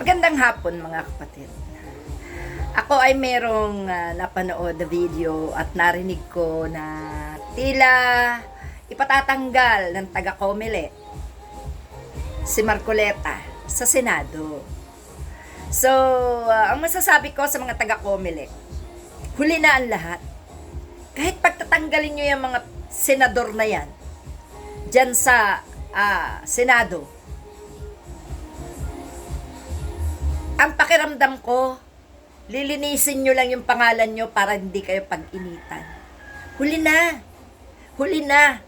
Magandang hapon mga kapatid. Ako ay merong napanood na video at narinig ko na tila ipatatanggal ng taga-Comelec si Marcoleta sa Senado. So, ang masasabi ko sa mga taga-Comelec, huli na ang lahat. Kahit pagtatanggalin nyo yung mga senador na yan dyan sa Senado, ang pakiramdam ko, lilinisin nyo lang yung pangalan nyo para hindi kayo pag-initan. Huli na. Huli na.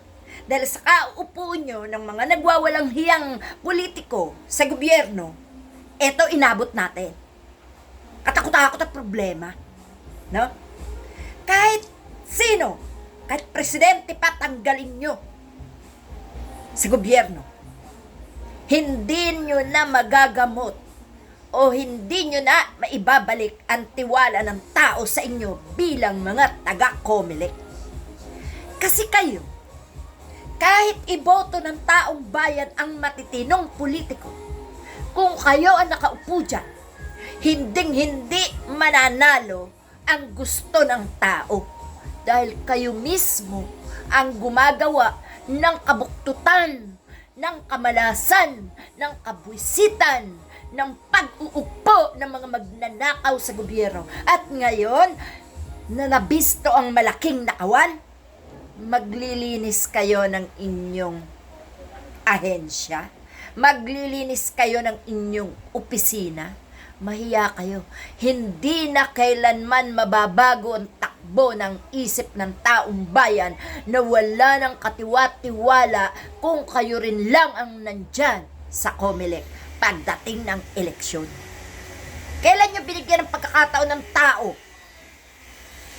Dahil sa kaupo nyo ng mga nagwawalang hiyang politiko sa gobyerno, eto inabot natin. Katakot-takot at problema. No? Kahit sino, kahit presidente pa, tanggalin nyo sa gobyerno. Hindi nyo na magagamot o hindi nyo na maibabalik ang tiwala ng tao sa inyo bilang mga taga-Comelec. Kasi kayo, kahit iboto ng taong bayan ang matitinong politiko, kung kayo ang nakaupo dyan, hinding-hindi mananalo ang gusto ng tao. Dahil kayo mismo ang gumagawa ng kabuktutan, ng kamalasan, ng kabwisitan, ng pag-uupo ng mga magnanakaw sa gobyerno. At ngayon, na nabisto ang malaking nakawan, maglilinis kayo ng inyong ahensya, maglilinis kayo ng inyong opisina, mahiya kayo. Hindi na kailanman mababago ang takbo ng isip ng taong bayan na wala ng katiwa-tiwala kung kayo rin lang ang nandyan sa Comelec pagdating ng eleksyon. Kailan nyo binigyan ng pagkakataon ng tao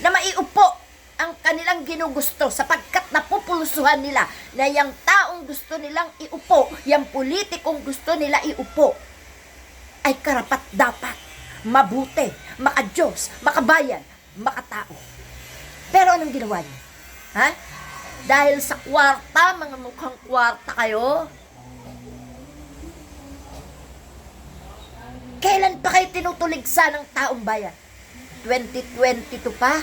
na maiupo ang kanilang ginugusto sapagkat napupulusuhan nila na yung taong gusto nilang iupo, yung politikong gusto nila iupo, ay karapat dapat, mabuti, makadiyos, makabayan, makatao. Pero anong ginawa niyo? Ha? Dahil sa kwarta, mga mukhang kwarta kayo, kailan pa kayo tinutuligsa ng taong bayan? 2022 pa?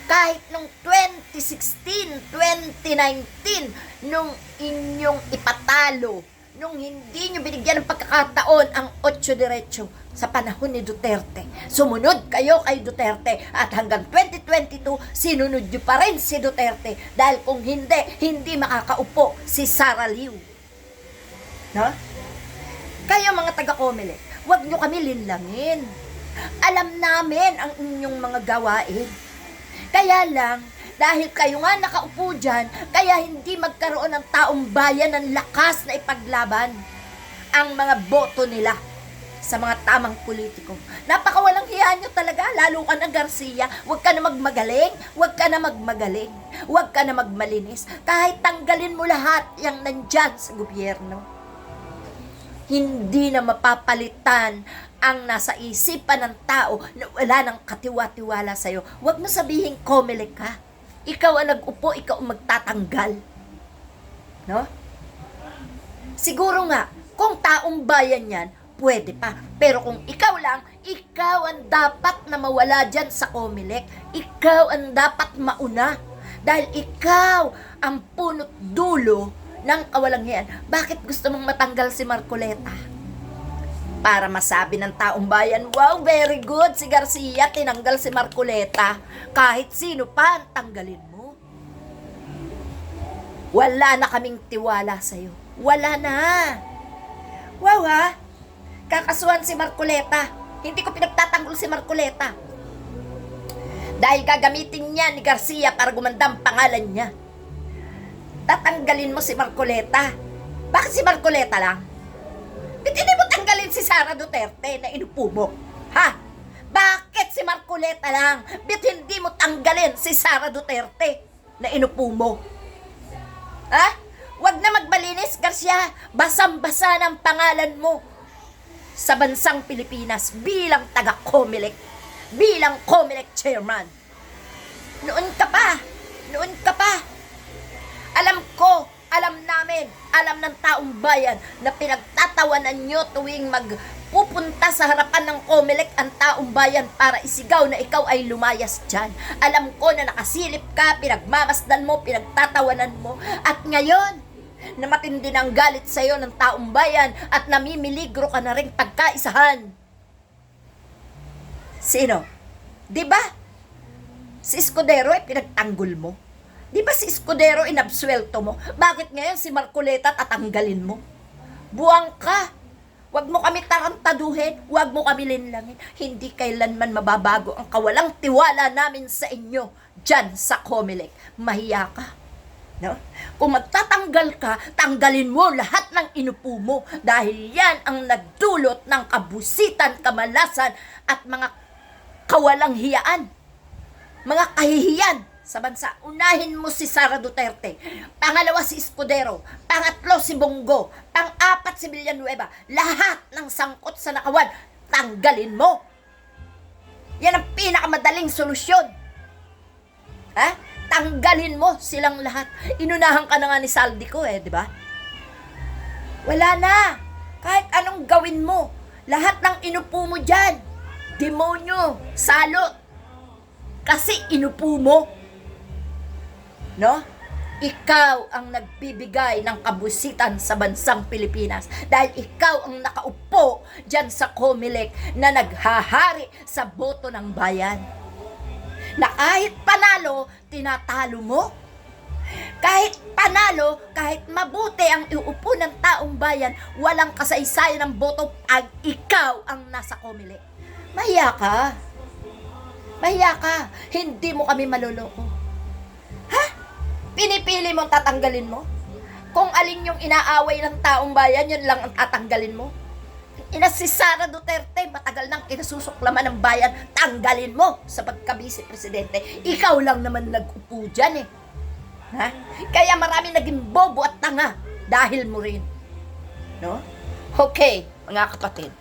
Kahit nung 2016, 2019, nung inyong ipatalo, nung hindi nyo binigyan ng pagkakataon ang 8 diretso sa panahon ni Duterte. Sumunod kayo kay Duterte at hanggang 2022, sinunod nyo pa rin si Duterte dahil kung hindi makakaupo si Sara Liu. No? Kayo mga taga-Comelec, huwag nyo kami linlangin. Alam namin ang inyong mga gawain. Kaya lang, dahil kayo nga nakaupo dyan, kaya hindi magkaroon ng taong bayan ng lakas na ipaglaban ang mga boto nila sa mga tamang politiko. Napakawalang hiya nyo talaga, lalo ka na Garcia. Huwag ka na magmagaling, huwag ka na magmagaling, huwag ka na magmalinis. Kahit tanggalin mo lahat yung nandyan sa gobyerno, hindi na mapapalitan ang nasa isipan ng tao na wala ng katiwa-tiwala sa'yo. Huwag mo sabihin Comelec ka. Ikaw ang nag-upo, ikaw ang magtatanggal. No? Siguro nga, kung taong bayan yan, pwede pa. Pero kung ikaw lang, ikaw ang dapat na mawala dyan sa Comelec. Ikaw ang dapat mauna. Dahil ikaw ang punot dulo ng kawalangian. Bakit gusto mong matanggal si Marcoleta? Para masabi ng taong bayan, wow, very good, si Garcia tinanggal si Marcoleta. Kahit sino pa ang tanggalin mo. Wala na kaming tiwala sa'yo. Wala na. Wow ha, kakasuhan si Marcoleta. Hindi ko pinagtatanggol si Marcoleta. Dahil gagamitin niya ni Garcia para gumanda ang pangalan niya. Tatanggalin mo si Marcoleta. Bakit si Marcoleta lang? Ba't hindi mo tanggalin si Sara Duterte na inupo mo? Ha? Bakit si Marcoleta lang? Ba't hindi mo tanggalin si Sara Duterte na inupo mo? Ha? Huwag na magbalinis, Garcia. Basang-basa ng pangalan mo sa bansang Pilipinas bilang taga-Comelec, bilang Comelec chairman. Noon ka pa. Alam ko, alam namin namin, alam ng taong bayan na pinagtatawanan nyo tuwing pupunta sa harapan ng COMELEC ang taong bayan para isigaw na ikaw ay lumayas dyan. Alam ko na nakasilip ka, pinagmamasdan mo, pinagtatawanan mo, at ngayon, na matindi ng galit sa'yo ng taong bayan at namimiligro ka na rin pagkaisahan. Sino? Diba? Si Escudero ay pinagtanggol mo. Diba si Escudero inabsuelto mo? Bakit ngayon si Marcoleta tatanggalin mo? Buwang ka. Huwag mo kami tarantaduhin, huwag mo kami linlangin. Hindi kailanman mababago ang kawalang tiwala namin sa inyo dyan sa COMELEC. Mahiya ka. No? Kung magtatanggal ka, tanggalin mo lahat ng inupo mo dahil yan ang nagdulot ng kabusitan, kamalasan at mga kawalang hiyaan. Mga kahihiyan sa bansa. Unahin mo si Sara Duterte. Pangalawa si Escudero. Pangatlo si Bongo. Pang-apat si Villanueva. Lahat ng sangkot sa nakawan, tanggalin mo. Yan ang pinakamadaling solusyon. Ha? Tanggalin mo silang lahat. Inunahan ka na nga ni Saldico di ba? Wala na. Kahit anong gawin mo, lahat ng inupo mo dyan, demonyo, salot. Kasi inupo mo. No? Ikaw ang nagbibigay ng kabusitan sa bansang Pilipinas. Dahil ikaw ang nakaupo dyan sa COMELEC na naghahari sa boto ng bayan. Na kahit panalo, tinatalo mo. Kahit panalo, kahit mabuti ang iuupo ng taong bayan, walang kasaysayan ng boto pag ikaw ang nasa COMELEC. Mahiya ka. Mahiya ka. Hindi mo kami maloloko. Ha? Pinipili mo tatanggalin mo? Kung alin yung inaaway ng taong bayan, yun lang ang tatanggalin mo? Si Sara Duterte, matagal nang kinasusuklaman ng bayan, tanggalin mo sa pagka-vice presidente. Ikaw lang naman nag-upo dyan Ha? Kaya marami naging bobo at tanga dahil mo rin. No? Okay, mga kapatid.